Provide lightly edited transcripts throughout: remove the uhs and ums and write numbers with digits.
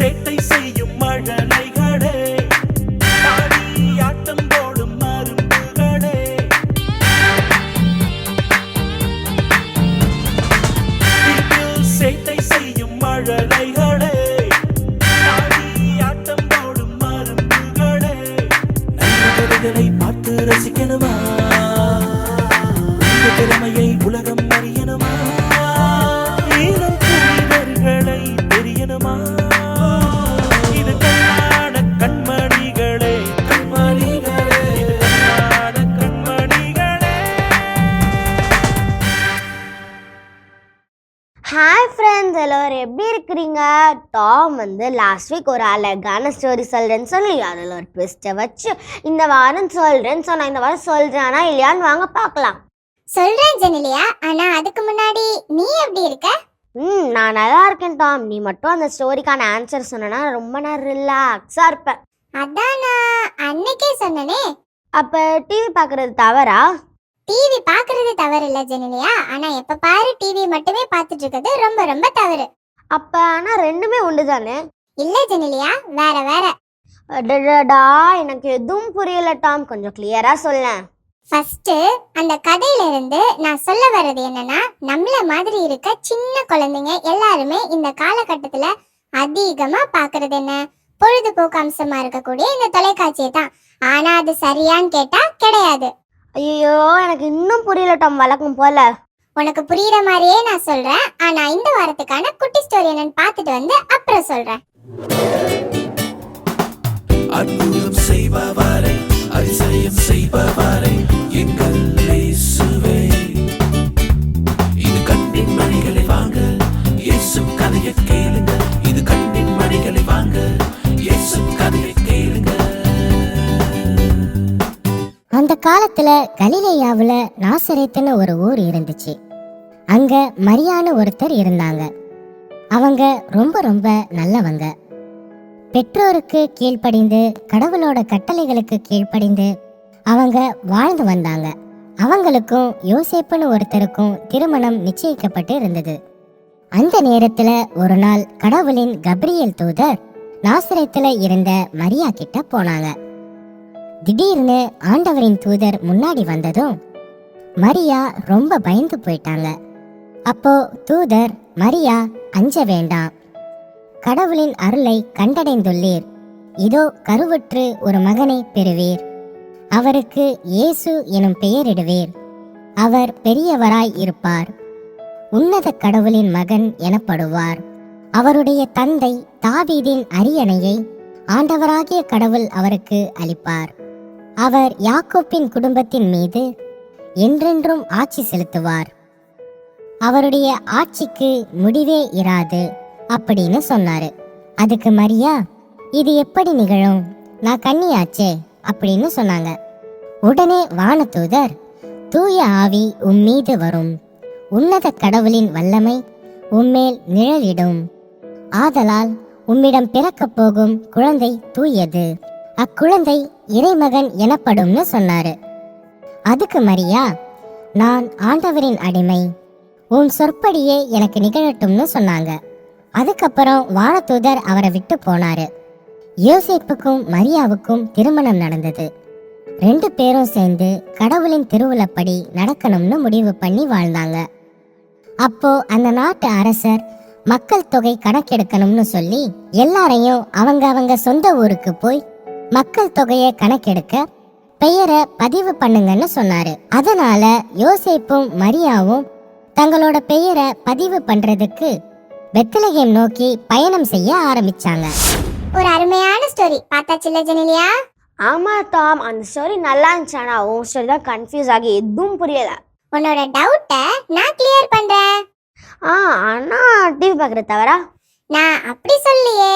சேட்டை செய்யும் மழலைகளே, ஆடி ஆட்டம் போடும் மருந்துகளே, வீட்டில் சேட்டை செய்யும் மழலைகளே, ஆடி ஆட்டம் போடும் மருந்துகளே, நல்லவர்களை பார்த்து ரசிக்கணுமா, உங்க திறமையை உலகம் அறியணுமா, இளம் புனிதர்களை தெரியணுமா, இது கண்ணாட கண்மணிகளே, கண்மணிகளே, இது கண்ணாட கண்மணிகளே. ஹாய் ஃப்ரெண்ட்ஸ், எல்லோரும் எப்படி இருக்கிறீங்க? டாம் லாஸ்ட் வீக் ஒரு அழகான ஸ்டோரி சொல்கிறேன்னு சொல்லி அதில் ஒரு ட்விஸ்ட்டை வச்சு இந்த வாரம் சொல்கிறேன்னு சொன்னேன். இந்த வாரம் சொல்கிறானா இல்லையான்னு வாங்க பார்க்கலாம். சொல்றேன் ஜெனிலியா. ஆனா அதுக்கு முன்னாடி நீ எப்படி இருக்க? நான் நல்லா இருக்கேன் டாம். நீ மட்டும் அந்த ஸ்டோரிக்கான ஆன்சர் சொன்னா ரொம்ப நான் ரிலாக்ஸாக இருப்பேன். அதான் நான் அன்னைக்கே சொன்னனே. அப்போ டிவி பார்க்குறது தவறா? டிவி பாக்குறது தவறு இல்ல ஜெனிலியா. ஆனா எப்ப பாரு டிவி மட்டுமே பார்த்துட்டு இருக்கிறது ரொம்ப ரொம்ப தவறு. அப்போ ஆனால் ரெண்டுமே உண்டு தானே? இல்ல ஜெனிலியா, வேற வேற. அடடா, எனக்கு எதுவும் புரியல டாம், கொஞ்சம் கிளியராக சொல்லேன். ஃபர்ஸ்ட் அந்த கதையில இருந்து நான் சொல்ல வர்றது என்னன்னா, நம்மள மாதிரி இருக்க சின்ன குழந்தைங்க எல்லாருமே இந்த காலகட்டத்துல அதிகமா பாக்குறது என்ன, பொழுதுபோக்கு அம்சமா இருக்கக்கூடிய இந்த தொலைக்காட்சியை தான். ஆனா அது சரியான்னு கேட்டா கிடையாது. ஐயோ, எனக்கு இன்னும் புரியல டாம், வழக்கம் போல. உனக்கு புரியுற மாதிரியே நான் சொல்றேன். ஆனா இந்த வாரத்துக்கான குட்டி ஸ்டோரி என்னன்னு பார்த்துட்டு வந்து அப்புறம் சொல்றேன். அற்புதம் செய்பவரே, அதிசயம் செய்பவரே, எங்கள் இயேசுவே, இது கண்ணின் மணிகளை வாங்க, இயேசு கதையை கேளுங்க, இது கண்ணின் மணிகளை வாங்க, இயேசு கதையை கேளுங்க. அந்த காலத்துல கலிலேயாவுல நாசரேத்துன்னு ஒரு ஊர் இருந்துச்சு. அங்க மரியான்னு ஒருத்தர் இருந்தாங்க. அவங்க ரொம்ப ரொம்ப நல்லவங்க. பெற்றோருக்கு கீழ்ப்படிந்து கடவுளோட கட்டளைகளுக்கு கீழ்ப்படிந்து அவங்க வாழ்ந்து வந்தாங்க. அவங்களுக்கும் யோசேப்புன்னு ஒருத்தருக்கும் திருமணம் நிச்சயிக்கப்பட்டு இருந்தது. அந்த நேரத்துல ஒரு நாள் கடவுளின் கப்ரியேல் தூதர் நாசரேத்துல இருந்த மரியா கிட்ட போனாங்க. திடீர்னு ஆண்டவரின் தூதர் முன்னாடி வந்ததும் மரியா ரொம்ப பயந்து போயிட்டாங்க. அப்போ தூதர், மரியா அஞ்ச வேண்டாம், கடவுளின் அருளை கண்டடைந்துள்ளீர், இதோ கருவுற்று ஒரு மகனை பெறுவீர், அவருக்கு இயேசு எனும் பெயரிடுவீர், அவர் பெரியவராய் இருப்பார், உன்னத கடவுளின் மகன் எனப்படுவார், அவருடைய தந்தை தாவீதின் அரியணையை ஆண்டவராகிய கடவுள் அவருக்கு அளிப்பார், அவர் யாக்கோப்பின் குடும்பத்தின் மீது என்றென்றும் ஆட்சி செலுத்துவார், அவருடைய ஆட்சிக்கு முடிவே இராது அப்படின்னு சொன்னாரு. அதுக்கு மரியா, இது எப்படி நிகழும், நான் கன்னியாச்சே அப்படின்னு சொன்னாங்க. உடனே வானதூதர், தூய ஆவி உம்மீது வரும், உன்னத கடவுளின் வல்லமை உம்மேல் நிழலிடும், ஆதலால் உம்மிடம் பிறக்கப் போகும் குழந்தை தூயது, அக்குழந்தை இறைமகன் எனப்படும்னு சொன்னாரு. அதுக்கு மரியா, நான் ஆண்டவரின் அடிமை, உன் சொற்படியே எனக்கு நிகழட்டும்னு சொன்னாங்க. அதுக்கப்புறம் வானதூதர் அவரை விட்டு போனாரு. யோசேப்புக்கும் மரியாவுக்கும் திருமணம் நடந்தது. 2 பேரும் சேர்ந்து கடவுளின் திருவுளப்படி நடக்கணும்னு முடிவு பண்ணி வாழ்ந்தாங்க. அப்போ அந்த நாட்டு அரசர் மக்கள் தொகை கணக்கெடுக்கணும்னு சொல்லி எல்லாரையும் அவங்க சொந்த ஊருக்கு போய் மக்கள் தொகையை கணக்கெடுக்க பெயரை பதிவு பண்ணுங்கன்னு சொன்னாரு. அதனால யோசேப்பும் மரியாவும் தங்களோட பெயரை பதிவு பண்றதுக்கு பெத்லகேம் நோக்கி பயணம் செய்ய ஆரம்பிச்சாங்க. ஒரு அருமையான ஸ்டோரி பார்த்தாச்சுல்ல ஜெனிலியா? ஆமா டாம், அந்த ஸ்டோரி நல்லா இருந்துச்சு. ஆனா உன் ஸ்டோரி தான் கன்ஃபியூஸ் ஆகி எதுவும் புரியல. உன்னோட டவுட்டை நான் கிளியர் பண்றேன். ஆனா டிவி பார்க்குறது தவறா? நான் அப்படி சொல்லியே.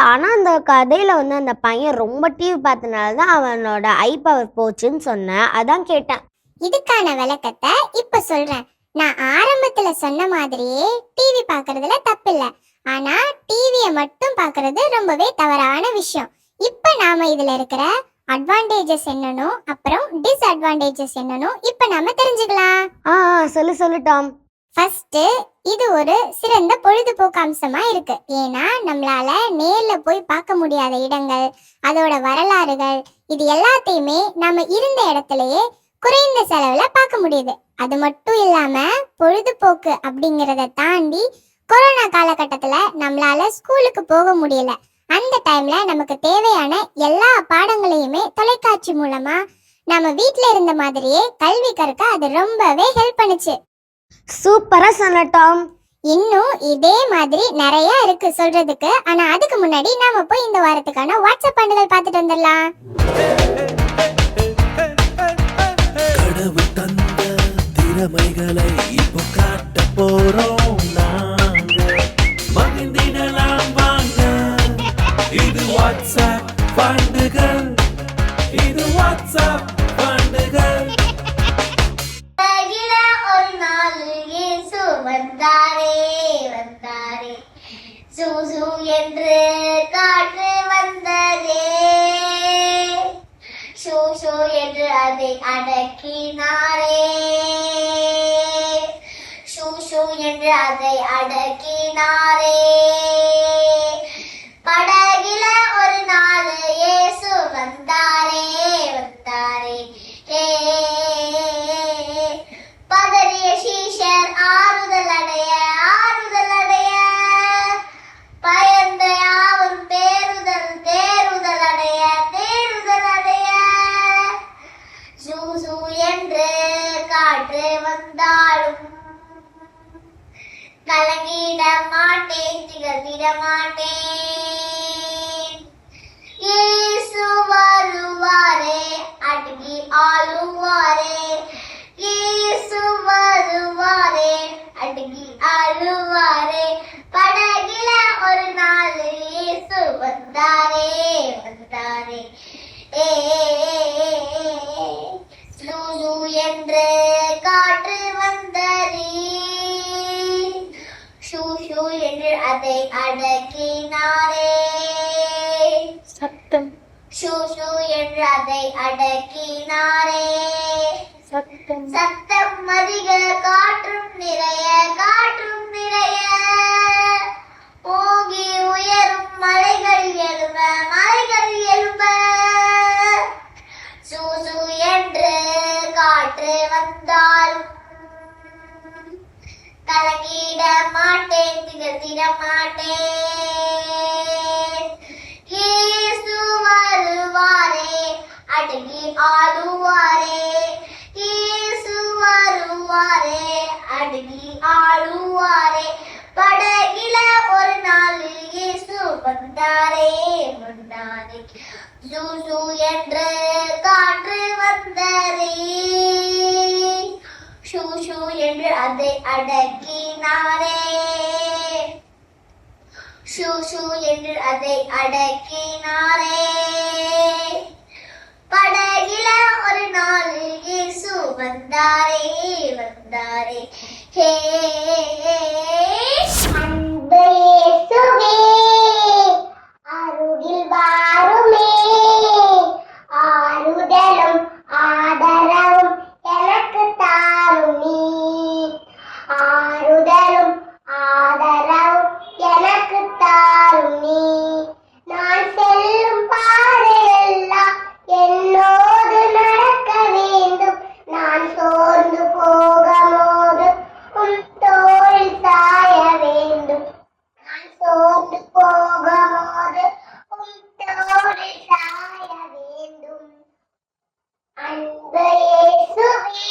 ஆனா அந்த கதையில அந்த பையன் ரொம்ப டிவி பார்த்தனால தான் அவனோட ஐ பவர் போச்சுன்னு சொன்னேன், அதான் கேட்டேன். இதுக்கான விளக்கத்தை இப்ப சொல்றேன். நான் ஆரம்பத்துல சொன்ன மாதிரியே டிவி பார்க்கறதுல தப்பில்லை. ஆனா டிவியை மட்டும் பார்க்கறது ரொம்பவே தவறான விஷயம். இப்ப நாம இதுல இருக்கிற அட்வான்டேஜஸ் என்னன்னு அப்புறம் டிஸ்அட்வான்டேஜஸ் என்னன்னு இப்ப நாம தெரிஞ்சுக்கலாம். சொல்லு டாம். ஃபர்ஸ்ட் இது ஒரு சிறந்த பொழுதுபோக்கு அம்சமா இருக்கு. ஏன்னா நம்மளால நேர்ல போய் பார்க்க முடியாத இடங்கள், அதோட வரலாறுகள், இது எல்லாத்தையுமே நம்ம இருந்த இடத்துலயே குறைந்த செலவுல பார்க்க முடியுது. அது மட்டும் இல்லாம பொழுதுபோக்கு அப்படிங்கிறத தாண்டி கொரோனா காலகட்டத்துல நம்மளால ஸ்கூலுக்கு போக முடியல. அந்த டைம்ல நமக்கு தேவையான எல்லா பாடங்களையுமே தொலைக்காட்சி மூலமா நம்ம வீட்ல இருந்த மாதிரியே கல்வி கற்க அது ரொம்பவே ஹெல்ப் பண்ணுச்சு. சூப்பரா சொன்ன டாம். இன்னும் இதே மாதிரி நிறைய இருக்கு சொல்றதுக்கு. ஆனா அதுக்கு முன்னாடி நாம போய் இந்த வாரத்துக்கான வாட்ஸ்அப் பண்டுகள் பார்த்துட்டு வந்துடலாம். கடவுள் தந்த திறமைகளை இப்போ காட்ட போறோம் நாங்க. மகிழ்ந்திடலாம் வாங்க. இது வாட்ஸ்அப் பண்டுகள். இது வாட்ஸ்அப் பண்டுகள். ஒரு நாள் இயேசு வந்தாரே வந்தாரே, சூசு என்று காற்று வந்ததே, சூசு என்று அதை அடக்கினாரே, சூசு என்று அதை அடக்கினாரே. படகில ஒரு நாள் இயேசு வந்தாரே வந்தாரே, பதறிய சீஷர் ஆறுதல் அடைய ஆறுதல் அடைய, பயந்த யாவும் தேறுதல் தேறுதல் அடைய தேறுதல் அடைய, சூசு என்று காற்று வந்தாலும் கலங்கிட மாட்டேன் திகழ்ந்திட மாட்டேன். இயேசு வருவாரே அடங்கி ஆளுவாரே, இயேசு வருவாரே அடங்கி ஆளுவாரே. படகில ஒரு நாள் இயேசு வந்தாரே வந்தாரே, லூலு என்று காற்று வந்ததே, ஷூ என்று அதை அடக்கினாரே, சத்தம் ஷூ என்று அதை அடக்கினாரே. சத்தம் சத்தம் அதிக காற்றும் நிறைய காற்றும் நிறைய, ஓங்கி உயரும் மலைகள் எழும்ப மலைகள் எழும்ப, சூசு என்று காற்று வந்தாலும் கலங்கிட மாட்டேன் திகழ்ந்திட மாட்டேன். இயேசு வருவாரே அடங்கி ஆளுவாரே, இயேசு வருவாரே அடங்கி ஆளுவாரே. படகில ஒரு நாள் இயேசு வந்தாரே வந்தாரே, சூசு என்று காற்று வந்ததே, ஷூ என்று அதை அடக்கினாரே, ஷூ என்று அதை அடக்கினாரே. படகில ஒரு நாள் இயேசு வந்தாரே வந்தாரே, ஹே அன்பு இயேசுவே அருகில் வாருமே, ஆறுதலும் ஆதரவும் எனக்கு தாரும் நீ, ஆறுதலும் ஆதரவும் எனக்கு தாரும் நீ. நான் செல்லும் பாதையெல்லாம் என்னோடு நடக்க வேண்டும், நான் சோர்ந்து போகும்போது உன் தோளில் சாய வேண்டும், நான் சோர்ந்து போகும்போது உன் தோளில் சாய வேண்டும். அன்பு இயேசுவே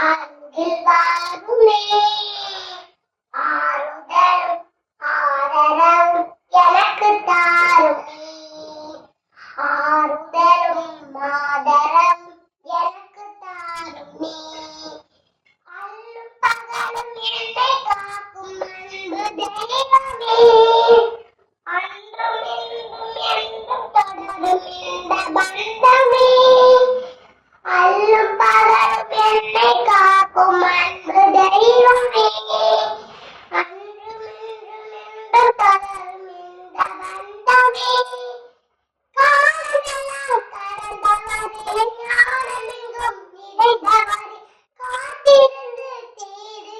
அருகில் வாருமே, ஆறுதலும் ஆதரவும் எனக்கு தாரும் நீ, ஆறுதலும் ஆதரவும் எனக்கு தாரும் நீ. அல்லும் பகலும் என்னை காக்கும் அன்பு தெய்வமே, அன்றும் இன்றும் என்றும் தொடரும் இந்த பந்தமே, அல்லும் பகலும் என்னை காக்கும் அன்பு தெய்வமே, அன்றும் இன்றும் என்றும் தொடரும் இந்த பந்தமே. காலமெல்லாம் கடந்தவரே ஞானமெங்கும் நிறைந்தவரே, காத்திருந்து தேடு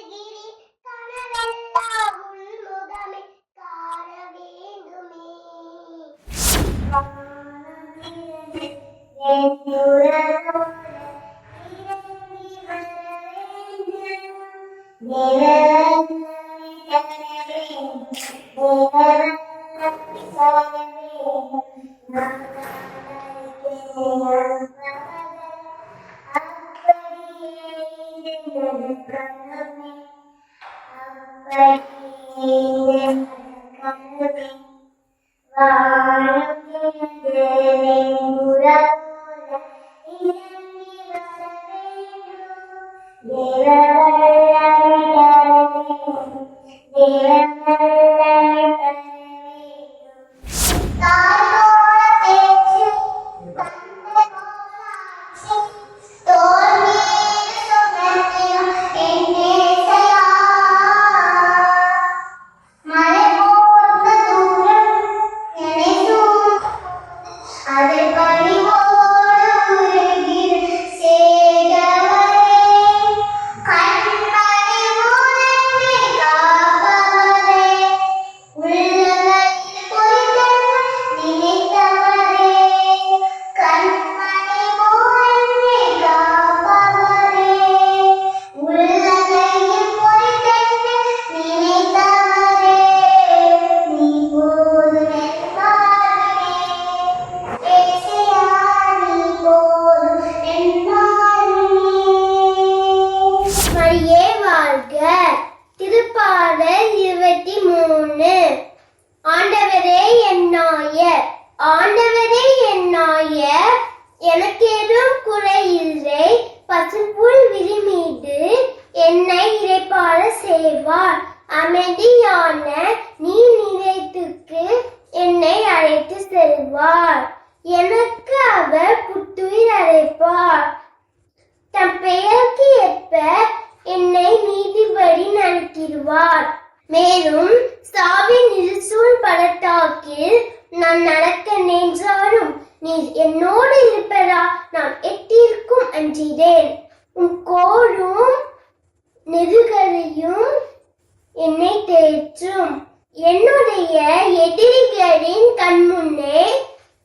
மரியே வாழ்க. திருப்பாடல் 23. ஆண்டவரே என்னாயர், ஆண்டவரே என்னாயர், எனக்கேதும் குறையில்லை. பசும்புல் விரிமீது என்னை இறைப்பார செய்வார். அமைதியான நீர்நிலைத்துக்கு என்னை அழைத்து செல்வார். எனக்கு அவர் புத்துயிர் அழைப்பார். தம் பெயருக்கு ஏற்ப என்னை நீதிபடி நடத்திடுவார். மேலும் சாவின் இருசூழ் பள்ளத்தாக்கில் நான் நடக்க நின்றாலும் நீர் என்னோடு இருப்பதா நான் எட்டிற்கும் அஞ்சினேன். உன் கோலும் நெருகலையும் என்னை தேற்றும். என்னுடைய எதிரிகளின் கண்முன்னே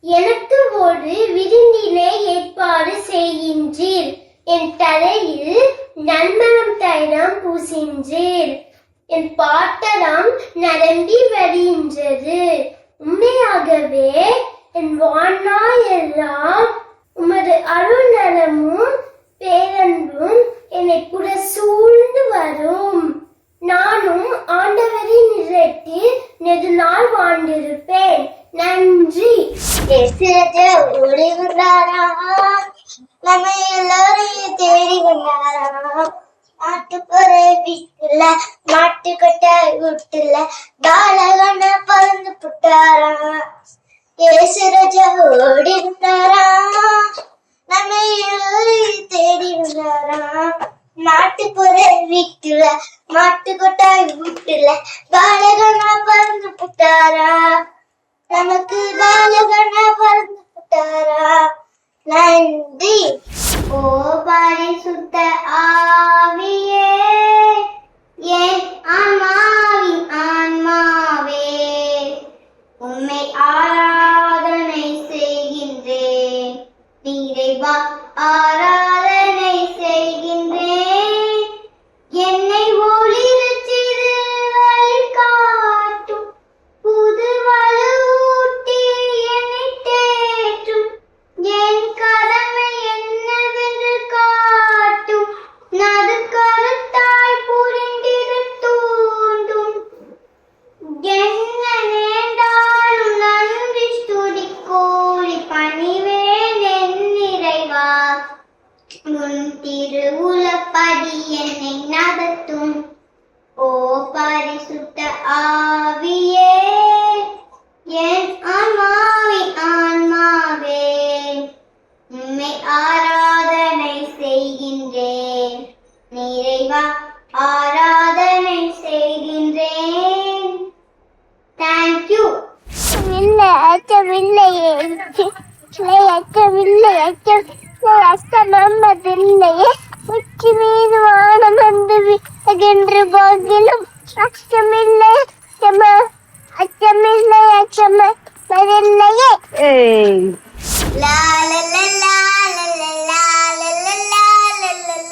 எனக்கு ஒரு விருந்தினை ஏற்பாடு செய்கின்றீர். என் தலையில் நன்மணம் தைலம் பூசின்றீர். என் பாட்டரம் நடந்தி வருகின்றது. உண்மையாகவே என் வாழ்நாள் எல்லாம் உமது அருள் நலமும் பேரன்பும் என்னை புற சூழ்ந்து வரும். நானும் ஆண்டவரின் நிறத்தில் நெடுநாள் வாழ்ந்திருப்பேன். நன்றி. நம்ம எல்லாரையும் தேடி வந்தாராம். நாட்டுப்புற வீட்டுல மாட்டுக்கொட்டாய் வீட்டுல பாலகன பறந்து புட்டாராம். ஏசுராஜா ஓடி இருந்தாராம். நம்ம எல்லாரையும் தேடி வந்தாராம். நாட்டுப்புற வீட்டுல மாட்டுக்கொட்டாய் வீட்டுல பாலகன பறந்து புட்டாரா. நமக்கு பாலகன பறந்து புட்டாரா. நன்றி. ஓ பரிசுத்த ஆவியே, என் ஆன்மாவின் ஆன்மாவே, உம்மை ஆராதனை செய்கின்றேன். நீரைவா ஆராதனை செய்கின்றேன். என்னை ஒளிரச் சிறு வழி காட்டும். புது வலுவூட்டி என்னை தேற்றும். என் கடமை என்னவென்று காட்டும். நது கருத்தாய் புரிந்திட தூண்டும். என்ன நேர்ந்தாலும் நன்றி ஸ்துதி கூறி பணிவேன் என் நிறைவா. உன் திருவுளப்படி என்னை நடத்தும். ஓ பரிசுத்த ஆவியே, என் ஆன்மாவின் ஆன்மாவே, உம்மை ஆராதனை செய்கின்றேன். நிறைவா ஆராதனை செய்கின்றேன். தேங்க்யூ. அச்சமில்லை, அச்சமில்லையே, அச்சமில்லை, அச்சம் நம்பதில்லையே. உச்சி மீது வானம் வந்து விழுகின்ற போதிலும் அச்சமில்லை, அச்சமில்லை, அச்சமில்லையே. லா லா லா லா லா லா லா லா லா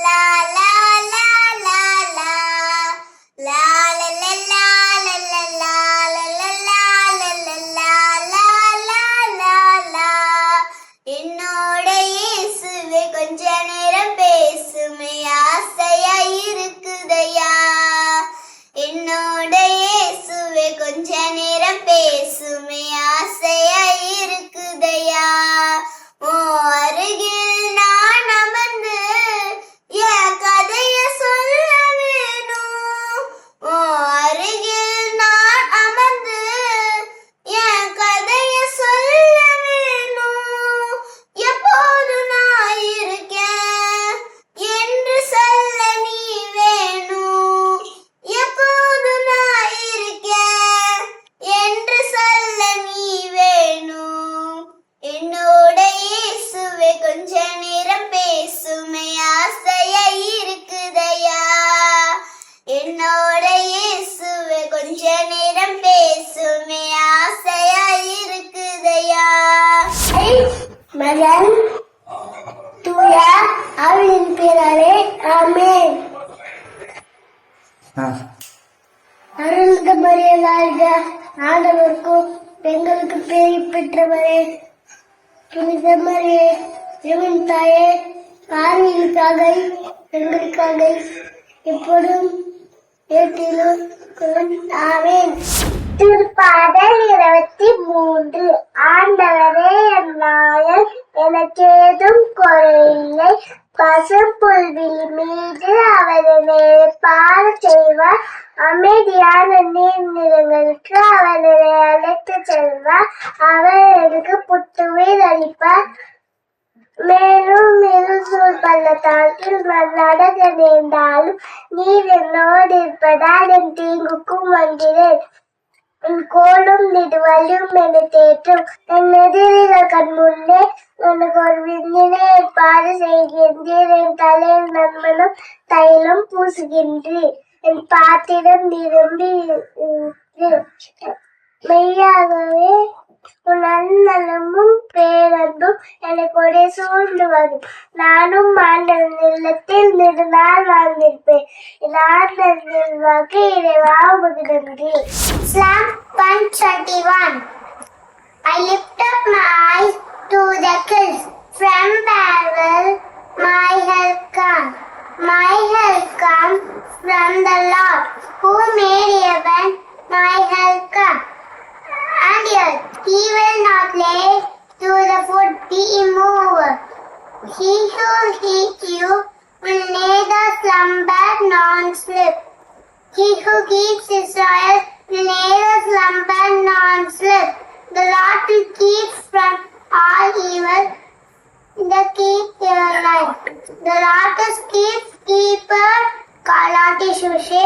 லா லா லா லா லா லா. அருள்க மரியாதை ஆண்டவருக்கும் பெண்களுக்கு பேரி பெற்றவரே புனித மரியே இறைவன் தாயே பார்வைகளுக்காக எங்களுக்காக எப்பொழுதும் ஏற்றிலும் ஆமென். திருப்பாடல் 23. ஆண்டவரே என் நாயன், எனக்கு ஏதும் குறையில்லை. பசும்புல்வெளி மீது அவர் என்னை பாட செய்வார். அமைதியான நீர்நிலங்களுக்கு அவர் என்னை அழைத்து செல்வார். அவர் எனக்கு புத்துயிர் அளிப்பார். மேலும் இருசூழ் பள்ளத்தாக்கில் நான் நடக்க நேர்ந்தாலும் நீர் என்னோடு இருப்பதால் என் தீங்குக்கும் வந்தேன். என் கோலும் நெடுவழியும் என்னை தேற்றும். என் எதிரிகள் கண் முன்னே எனக்கு ஒரு விருந்தினை ஏற்பாடு செய்கின்றேன். என் தலையில் நன்மனும் தைலம் பூசுகின்றேன். என் பாத்திரம் நிரம்பி மெய்யாகவே உன் அன்னலமும் பேரன்பும் எனக்கு ஒரே சூழ்ந்து வரும். நானும் ஆண்டவன் இல்லத்தில் நெடுநாள் வாழ்ந்திருப்பேன். என் ஆண்டவன் நிர்வாக இறைவா உமக்கு நன்றி. Psalm 121. I lift up my eyes to the hills. From where will my help come? My help comes from the Lord, who made heaven. My help comes. And earth, he will not lay to the foot be moved. He who heeds you will neither slumber nor sleep. He who keeps Israel will neither slumber nor sleep. The Lord will keep from all evil. The keep your life. The Lord is keeper, Kalati Shushe,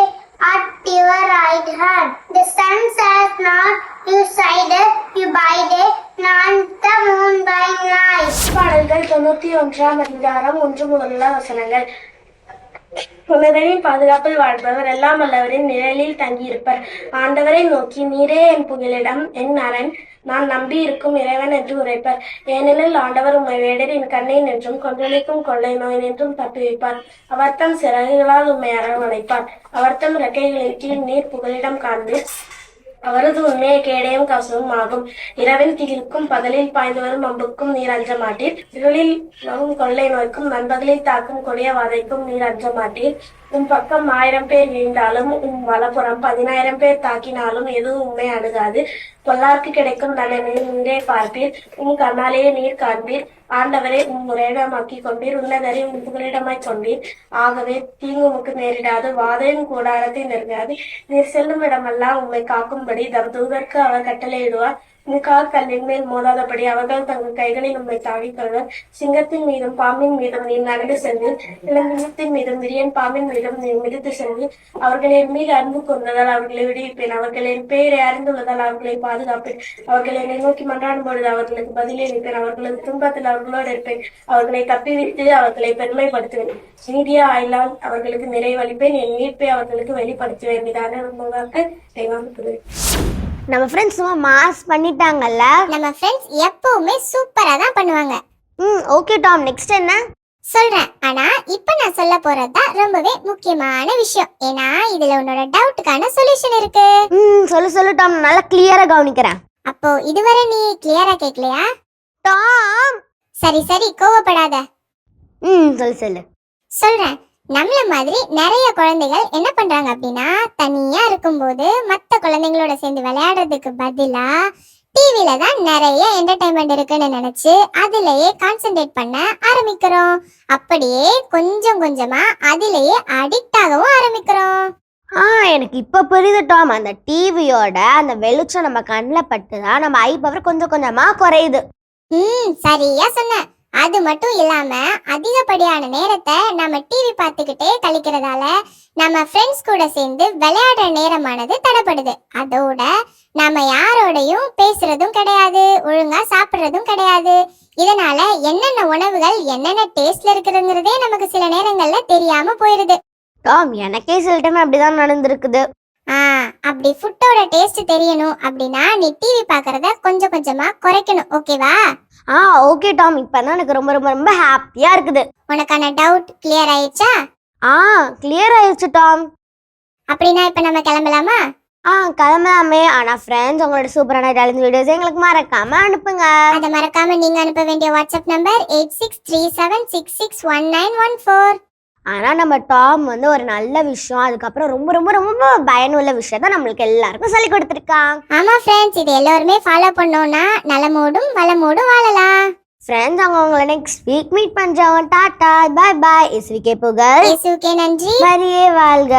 at your right hand. The sun says not, you side, you by day, not the moon by night. பாடல்கள் 91 அதிகாரம் 1 முதல் வசனங்கள். உன்னதரின் பாதுகாப்பில் வாழ்பவர் எல்லாம் வல்லவரின் நிழலில் தங்கியிருப்பர். ஆண்டவரை நோக்கி நீரே என் புகலிடம், என் அரண், நான் நம்பி இருக்கும் இறைவன் என்று உரைப்பர். ஏனெனில் ஆண்டவர் உம்மை வேடரின் கண்ணை நின்றும் கொன்றளிக்கும் கொள்ளை நோய் நின்றும் தப்புவிப்பார். அவர் தம் சிறகுகளால் உம்மை அரவணைப்பார். அவர் தம் இறக்கைகளின் கீழ் நீர் புகலிடம் காண்பீர். அவரது உண்மையை கேடயம் கவசமும் ஆகும். இரவில் திகிலுக்கும் பகலில் பாய்ந்து வரும் அம்புக்கும் நீர் அஞ்ச மாட்டீர். இருளில் வரும் கொள்ளை நோய்க்கும் நண்பகலில் தாக்கும் கொடிய வாதைக்கும் நீர் அஞ்ச மாட்டீர். உன் பக்கம் 1000 பேர் வீழ்ந்தாலும் உன் வலப்புறம் 10,000 பேர் தாக்கினாலும் எதுவும் உண்மை அணுகாது. பொல்லாருக்கு கிடைக்கும் நலனை நீரே பார்ப்பீர். உன் கண்ணாலேயே நீர் காண்பீர். ஆண்டவரை உம் உறைவிடமாக்கி கொண்டீர். உன்னதரை உன் புகலிடமாய் கொண்டீர். ஆகவே தீங்கு உமக்கு நேரிடாது, வாதையின் கூடாரத்தை நெருங்காது. நீர் செல்லும் இடமெல்லாம் உம்மை காக்கும்படி தம் தூதருக்கு அவர் கட்டளையிடுவார். உனக்காக கல்லின் மேல் மோதாதபடி அவர்கள் தங்கள் கைகளில் உம்மை தாங்கிக் கொள்வர். சிங்கத்தின் மீதும் பாம்பின் மீதும் நீர் நடந்து சென்று இளம்பிங்கத்தின் மீதும் விரியன் பாம்பின் மீதும் நீர் மிதித்து சென்று அவர்களின் மீது அன்பு கொண்டதால் அவர்களை விடுவிப்பேன். அவர்களின் பெயரை அறிந்துள்ளதால் அவர்களை பாதுகாப்பேன். அவர்களை என்னை நோக்கி மன்றாடும் பொழுது அவர்களுக்கு பதிலளிப்பேன். அவர்களது துன்பத்தில் அவர்களோடு இருப்பேன். அவர்களை தப்பிவிட்டு அவர்களை பெருமைப்படுத்துவேன். நீடிய ஆயுளால் அவர்களுக்கு நிறைவளிப்பேன். என் மீட்பை அவர்களுக்கு வெளிப்படுத்துவேன். இதான தெய்வம். நம்ம ஃப்ரெண்ட்ஸ் சும்மா மாஸ் பண்ணிட்டாங்கல்ல. நம்ம ஃப்ரெண்ட்ஸ் எப்பவுமே சூப்பரா தான் பண்ணுவாங்க. ஓகே டாம், நெக்ஸ்ட் என்ன சொல்றேன். ஆனா இப்ப நான் சொல்ல போறதுதான் ரொம்பவே முக்கியமான விஷயம். ஏன்னா இதுல உன்னோட டவுட்டுக்கான சொல்யூஷன் இருக்கு. சொல்லு டாம், நல்லா கிளியரா கவனிக்கிறேன். அப்போ இதுவரை நீ கிளியரா கேட்கலையா டாம்? சரி கோவப்படாத. சொல்லு சொல்றேன். நம்மள மாதிரி நிறைய குழந்தைகள் என்ன பண்றாங்க அப்படின்னா, தனியா இருக்கும்போது மற்ற குழந்தைங்களோட சேர்ந்து விளையாடுறதுக்கு பதிலா டிவில தான் நிறைய என்டர்டைன்மெண்ட் இருக்குன்னு நினைச்சு அதுலயே கான்சென்ட்ரேட் பண்ண ஆரம்பிக்கிறோம். அப்படியே கொஞ்சம் கொஞ்சமா அதுலயே அடிக்ட் ஆகவும் ஆரம்பிக்கிறோம். எனக்கு இப்ப புரியுது டாம். அந்த டிவியோட அந்த வெளிச்சம் நம்ம கண்ணில் பட்டுதான் நம்ம ஐ பவர் கொஞ்சம் கொஞ்சமா குறையுது. சரியா சொன்ன. அது மட்டும் இல்லாம அதிகப்படியான நேரத்தை நம்ம டிவி பார்த்துக்கிட்டே கழிக்கிறதால நம்ம ஃப்ரெண்ட்ஸ் கூட சேர்ந்து விளையாடுற நேரமானது தடைப்படுது. அதோட நம்ம யாரோடையும் பேசுறதும் கிடையாது, ஒழுங்கா சாப்பிடுறதும் கிடையாது. இதனால என்னென்ன உணவுகள் என்னென்ன டேஸ்ட்ல இருக்குதுங்கிறதே நமக்கு சில நேரங்கள்ல தெரியாம போயிருது. டாம், எனக்கே சில டைம் அப்படிதான் நடந்திருக்குது. அப்படி ஃபுட்டோட டேஸ்ட் தெரியணும் அப்படின்னா நீ டிவி பார்க்கறத கொஞ்சம் கொஞ்சமா குறைக்கணும். ஓகேவா? Okay Tom. இப்பதான் எனக்கு ரொம்ப ரொம்ப ரொம்ப ஹாப்பியா இருக்குது. உனக்கான டவுட் கிளியர் ஆயிடுச்சா? கிளியர் ஆயிடுச்சு டாம். அப்படின்னா இப்ப நம்ம கிளம்பலாமா? கிளம்பலாமே. ஆனா ஃப்ரெண்ட்ஸ், உங்களோட சூப்பரான டேலண்ட் வீடியோஸ் எங்களுக்கு மறக்காம அனுப்புங்க. அதை மறக்காம நீங்க அனுப்ப வேண்டிய வாட்ஸ்அப் நம்பர் 8637661914. ஆனா நம்ம டாம் வந்து ஒரு நல்ல விஷயம், அதுக்கப்புறம் ரொம்ப ரொம்ப ரொம்ப பயனுள்ள விஷயத்த நம்மளுக்கு எல்லாருக்கும் சொல்லி கொடுத்துருக்கான். ஆமா ஃப்ரெண்ட்ஸ், இது எல்லாருமே ஃபாலோ பண்ணோம்னா நலமோடும் வளமோடும் வாழலாம். ஃப்ரெண்ட்ஸ், அவங்க உங்களை நெக்ஸ்ட் வீக் மீட் பண்றோம். Tata, bye bye. இயேசுவுக்கே புகழ், இயேசுவுக்கே நன்றி. மரியே வாழ்க.